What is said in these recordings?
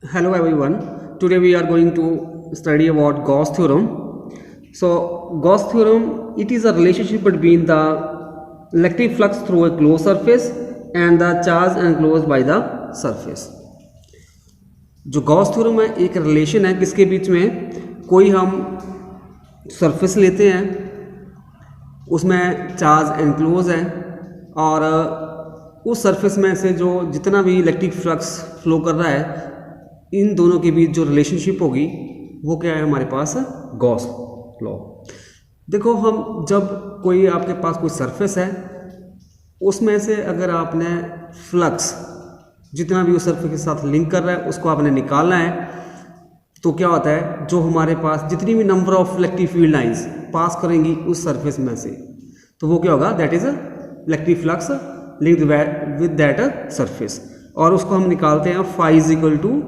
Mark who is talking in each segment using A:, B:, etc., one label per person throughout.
A: Hello everyone. Today we are going to study about Gauss theorem. So Gauss theorem, it is a relationship between the electric flux through a closed surface and the charge enclosed by the surface. जो Gauss theorem है एक relation है किसके बीच में, कोई हम surface लेते हैं उसमें चार्ज एनक्लोज है और उस सरफेस में से जो जितना भी इलेक्ट्रिक फ्लक्स फ्लो कर रहा है इन दोनों के बीच जो रिलेशनशिप होगी वो क्या है हमारे पास, गॉस लॉ। देखो हम जब कोई आपके पास कोई सरफेस है उसमें से अगर आपने फ्लक्स जितना भी उस सरफेस के साथ लिंक कर रहा है उसको आपने निकालना है तो क्या होता है, जो हमारे पास जितनी भी number of electric field lines pass करेंगी उस सरफेस में से तो वो क्या होगा, that is electric flux linked with that surface. और उसको हम निकालते हैं phi is equal to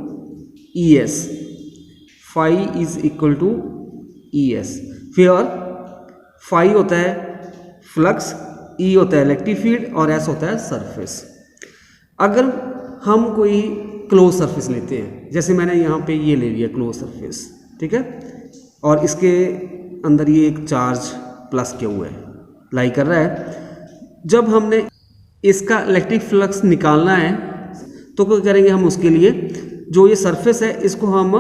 A: E S, phi is equal to E S. फिर फाई होता है फ्लक्स, ई होता है इलेक्ट्रिक फील्ड और एस होता है सरफेस। अगर हम कोई क्लोज सरफेस लेते हैं, जैसे मैंने यहाँ पे ये ले लिया क्लोज सरफेस, ठीक है, और इसके अंदर ये एक चार्ज प्लस क्यू है लाई कर रहा है। जब हमने इसका इलेक्ट्रिक फ्लक्स निकालना है तो क्या करेंगे, हम उसके लिए जो ये सरफेस है इसको हम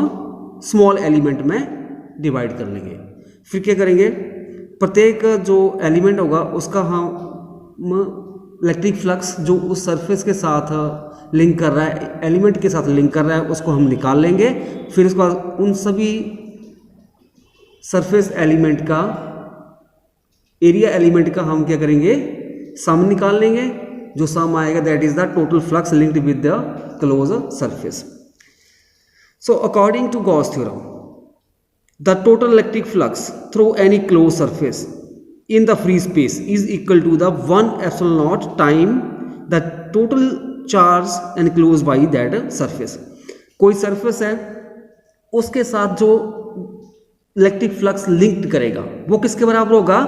A: स्मॉल एलिमेंट में डिवाइड कर लेंगे। फिर क्या करेंगे, प्रत्येक जो एलिमेंट होगा उसका हम इलेक्ट्रिक फ्लक्स जो उस सरफेस के साथ लिंक कर रहा है, एलिमेंट के साथ लिंक कर रहा है, उसको हम निकाल लेंगे। फिर उसके बाद उन सभी सरफेस एलिमेंट का, एरिया एलिमेंट का हम क्या करेंगे, सम निकाल लेंगे। जो सम आएगा that is the total flux linked with the close surface. So according to Gauss theorem, the total electric flux through any closed surface in the free space is equal to the 1 epsilon naught time the total charge enclosed by that surface। कोई surface है उसके साथ जो electric flux linked करेगा वो किसके बराबर होगा,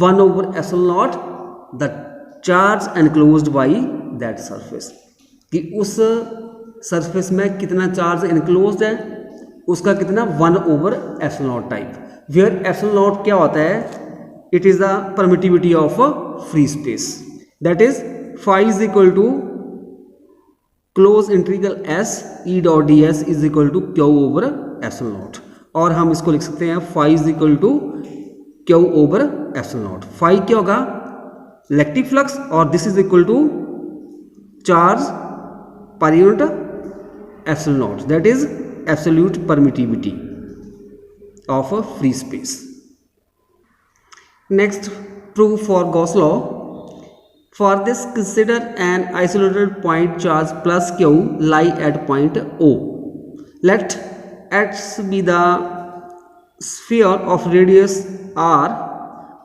A: 1 over epsilon naught the charge enclosed by that surface। कि उस सरफेस में कितना चार्ज एनक्लोज्ड है उसका कितना, 1 over epsilon naught type. Where epsilon naught क्या होता है, it is the permittivity of free space, that is phi is equal to close integral S E dot D S is equal to Q over epsilon naught। और हम इसको लिख सकते हैं phi is equal to Q over epsilon naught। Phi क्या होगा, electric flux, और this is equal to charge पर unit epsilon naught, that is absolute permittivity of a free space। Next, proof for Gauss law. For this, consider an isolated point charge plus q lie at point O. Let x be the sphere of radius r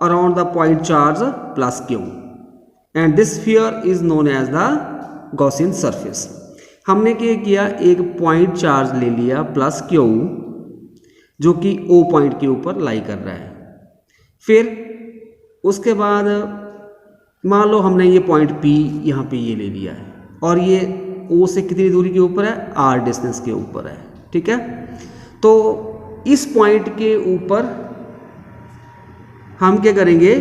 A: around the point charge plus q, and this sphere is known as the Gaussian surface। हमने क्या किया, एक point charge ले लिया plus Q जो कि O point के ऊपर लाई कर रहा है। फिर उसके बाद मान लो हमने ये पॉइंट पी यहाँ पे ये ले लिया है और ये ओ से कितनी दूरी के ऊपर है, आर डिस्टेंस के ऊपर है, ठीक है। तो इस पॉइंट के ऊपर हम क्या करेंगे,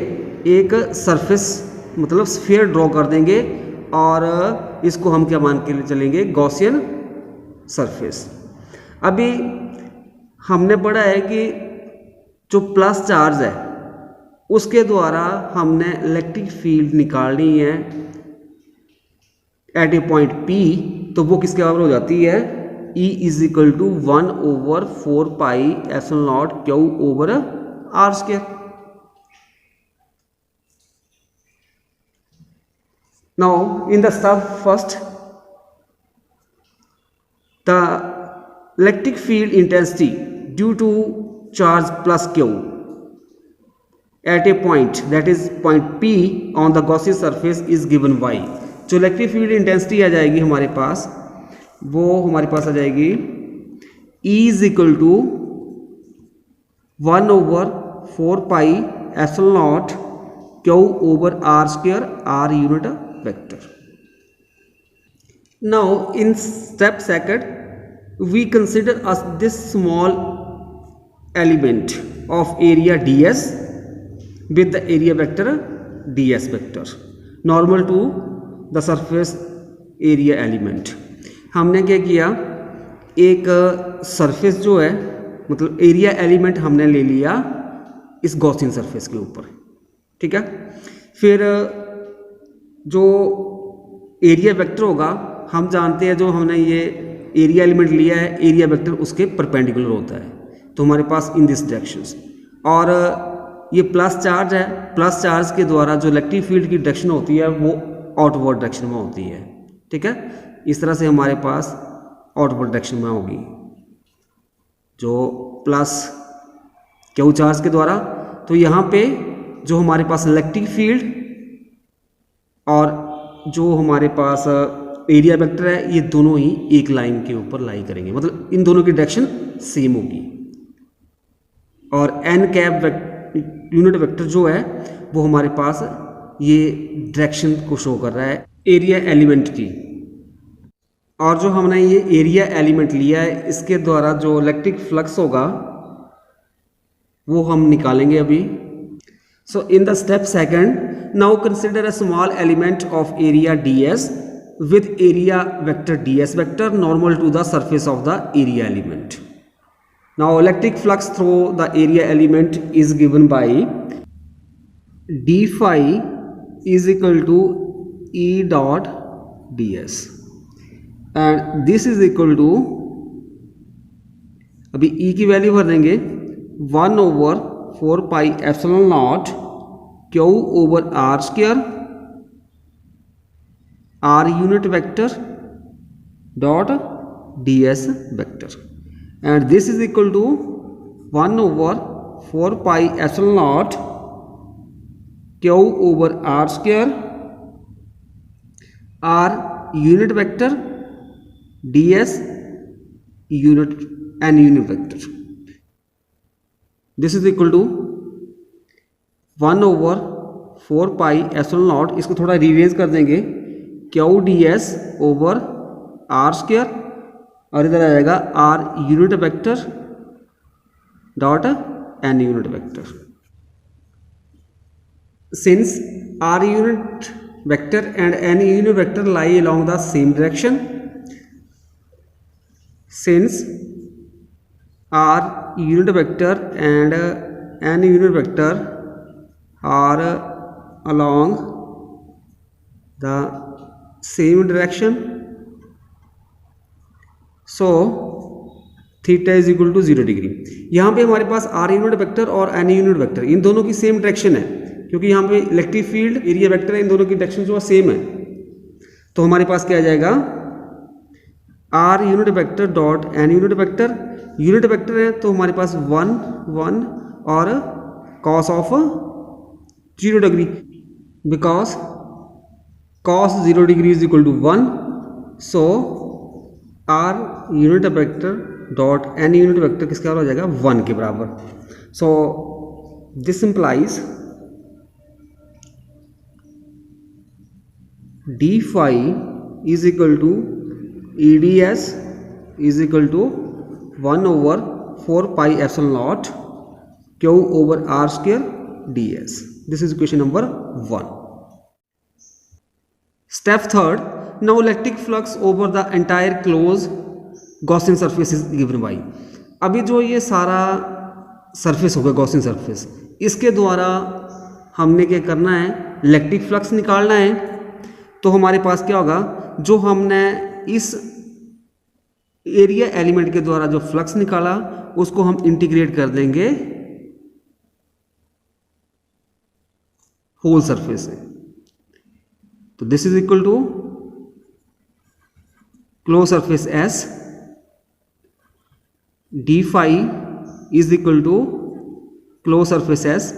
A: एक सरफेस मतलब स्फीयर ड्रॉ कर देंगे और इसको हम क्या मान के चलेंगे, गॉसियन सरफेस। अभी हमने पढ़ा है कि जो प्लस चार्ज है उसके द्वारा हमने इलेक्ट्रिक फील्ड निकालनी है एट ए पॉइंट पी, तो वो किसके बराबर हो जाती है, E is equal to 1 over 4 pi epsilon naught Q over R square। Now in the step first, the electric field intensity due to charge plus q at a point, that is point P on the Gaussian surface is given by। जो electric field intensity आ जाएगी हमारे पास, वो हमारे पास आ जाएगी E is equal to 1 over 4 pi epsilon naught Q over R square, R unit vector। Now in step second, we consider as this small element of area ds with the area vector ds vector normal to the surface area element। हमने क्या किया, एक surface जो है मतलब area element हमने ले लिया इस गॉसियन सरफेस के ऊपर, ठीक है। फिर जो एरिया वेक्टर होगा, हम जानते हैं जो हमने ये एरिया एलिमेंट लिया है एरिया वेक्टर उसके परपेंडिकुलर होता है, तो हमारे पास इन दिस डायरेक्शंस। और ये प्लस चार्ज है, प्लस चार्ज के द्वारा जो इलेक्ट्रिक फील्ड की डायरेक्शन होती है वो आउटवर्ड डायरेक्शन में होती है, ठीक है। इस तरह से हमारे पास आउटवर्ड डायरेक्शन में होगी जो प्लस क्यू चार्ज के द्वारा। तो यहाँ पे जो हमारे पास इलेक्ट्रिक फील्ड और जो हमारे पास एरिया वेक्टर है ये दोनों ही एक लाइन के ऊपर लाई करेंगे, मतलब इन दोनों की डायरेक्शन सेम होगी। और एन कैप यूनिट वेक्टर जो है वो हमारे पास ये डायरेक्शन को शो कर रहा है एरिया एलिमेंट की। और जो हमने ये एरिया एलिमेंट लिया है इसके द्वारा जो इलेक्ट्रिक फ्लक्स होगा वो हम निकालेंगे अभी। So in the step second, now consider a small element of area ds with area vector ds vector normal to the surface of the area element. Now electric flux through the area element is given by d phi is equal to E dot ds and this is equal to, अभी E की value भर देंगे 1/4 pi epsilon naught Q over R square R unit vector dot ds vector and this is equal to 1/4 pi epsilon naught Q over R square R unit vector ds unit n unit vector. This is equal to 1/4 pi epsilon naught, इसको थोड़ा रिवेज कर देंगे Q d S over r square और इधर आ जाएगा r unit vector dot n unit vector. Since r unit vector and n unit vector lie along the same direction, since R unit vector and n unit vector are along the same direction, so theta is equal to 0 degree. यहाँ पे हमारे पास R unit vector और n unit vector इन दोनों की same direction है, क्योंकि यहाँ पे इलेक्ट्रिक फील्ड एरिया वेक्टर है, इन दोनों की डायरेक्शन जो है सेम है। तो हमारे पास क्या आ जाएगा R unit vector dot n unit vector है तो हमारे पास 1 1 और cos of 0 degree, because cos 0 degree is equal to 1, so R unit vector dot n unit vector किसका हो जाएगा 1 के बराबर। So this implies d phi is equal to EDS is equal to 1/4 pi epsilon naught Q over R square ds. This is equation number 1. Step third, now electric flux over the entire closed Gaussian surface is given by. अभी जो ये सारा surface होगा Gaussian surface, इसके द्वारा हमने क्या करना है, इलेक्ट्रिक फ्लक्स निकालना है। तो हमारे पास क्या होगा, जो हमने इस एरिया एलिमेंट के द्वारा जो फ्लक्स निकाला उसको हम इंटीग्रेट कर देंगे होल सरफेस से। तो this is equal to close surface S D phi is equal to close surface S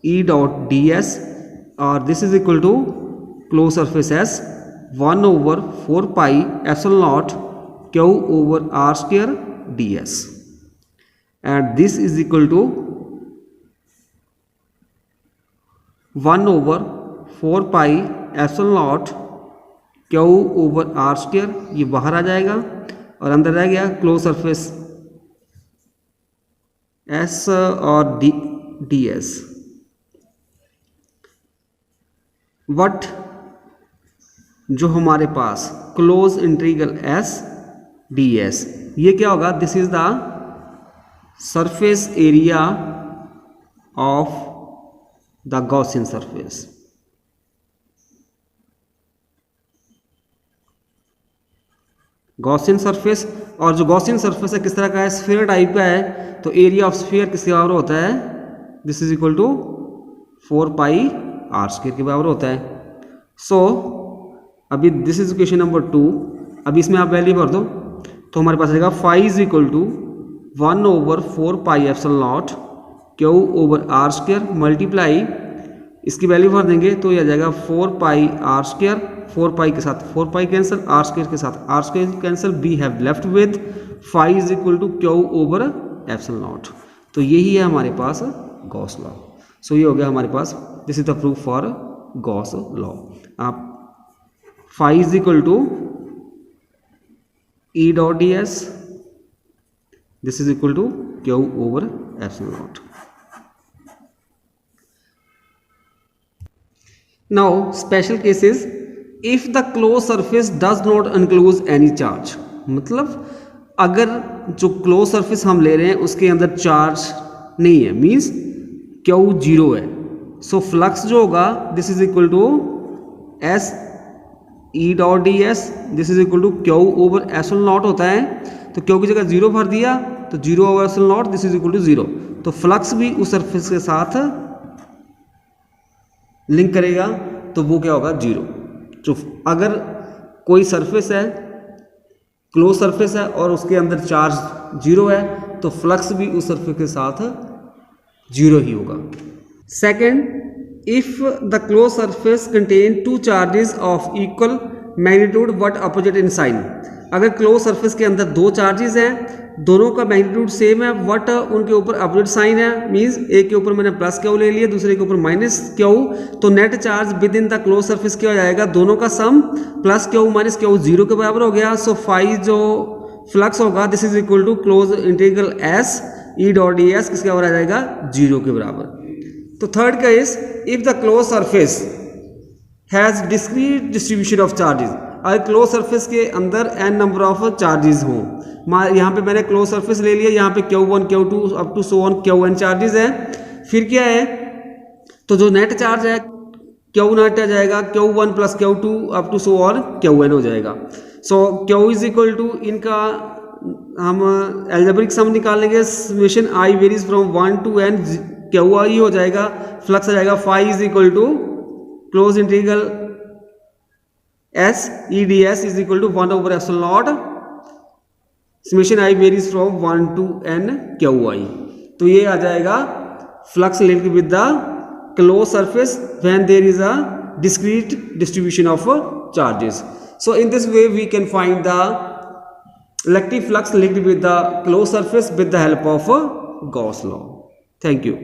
A: E dot D S और this is equal to close surface S 1/4 pi epsilon naught Q over R square ds and this is equal to 1/4 pi epsilon naught Q over R square, ये बाहर आ जाएगा और अंदर रह गया close surface S और D S. What जो हमारे पास close integral S D S, ये क्या होगा? This is the surface area of the Gaussian surface. Gaussian surface, और जो गॉसियन सरफेस है किस तरह का है? स्फीयर टाइप का है, तो एरिया ऑफ स्फीयर किसके बराबर होता है? This is equal to 4 pi r square के बराबर होता है। सो अभी दिस इज इक्वेशन नंबर 2। अभी इसमें आप वैल्यू भर दो तो हमारे पास आएगा phi is equal to 1/4 pi epsilon naught Q over r square multiply, इसकी वैल्यू भर देंगे तो ये आ जाएगा 4 पाई आर स्क्वायर, 4 पाई के साथ 4 पाई कैंसिल, आर स्क्वायर के साथ r square cancel, we have left with phi is equal to Q over epsilon naught. तो यही है हमारे पास गॉस लॉ। सो ये हो गया हमारे पास, this is the proof for Gauss law. आप phi is equal to E dot D S, this is equal to Q over epsilon naught. Now special cases, if the closed surface does not enclose any charge, मतलब अगर जो close surface हम ले रहे हैं उसके अंदर चार्ज नहीं है, मीन्स क्यू जीरो है, सो फ्लक्स जो होगा this is equal to S E dot D S, this is equal to Q over epsilon naught होता है। तो क्यू की जगह जीरो भर दिया तो zero over epsilon naught, this is equal to zero. तो फ्लक्स भी उस सरफेस के साथ लिंक करेगा तो वो क्या होगा? जीरो। तो अगर कोई सरफेस है, क्लोज सरफेस है और उसके अंदर चार्ज जीरो है तो फ्लक्स भी उस सरफेस के साथ जीरो ही होगा। Second, if the close surface contain two charges of equal magnitude but opposite in sign, अगर क्लोज सरफेस के अंदर दो चार्जेस हैं, दोनों का मैग्नीट्यूड सेम है बट उनके ऊपर अपोजिट साइन है, मींस एक के ऊपर मैंने प्लस क्यू ले लिया, दूसरे के ऊपर माइनस क्यू, तो net charge within the close surface क्या हो जाएगा? दोनों का sum plus Q minus Q zero के बराबर हो गया। सो फाई जो फ्लक्स होगा this is equal to close integral S E dot D S, किसके बराबर आ जाएगा? जीरो के बराबर। तो third case, if the close surface has discrete distribution of charges, अगर क्लोज सरफेस के अंदर n नंबर ऑफ चार्जेस हों, यहाँ पे मैंने क्लोज सरफेस ले लिया, यहाँ पे Q1 Q2 up to so on Qn charges हैं, फिर क्या है? तो जो नेट चार्ज है Q नेट आ जाएगा Q1 plus Q2 up to so on Qn हो जाएगा। So Q is equal to, इनका हम एल्जेब्रिक सम निकालेंगे, summation i varies from 1 to n, Qi हो जाएगा, फ्लक्स आ जाएगा phi is equal to close integral S E d S is equal to 1 over epsilon naught, summation i varies from 1 to n Qi। तो ये आ जाएगा flux linked with the close surface when there is a discrete distribution of charges. So in this way we can find the electric flux linked with the closed surface with the help of Gauss law. Thank you.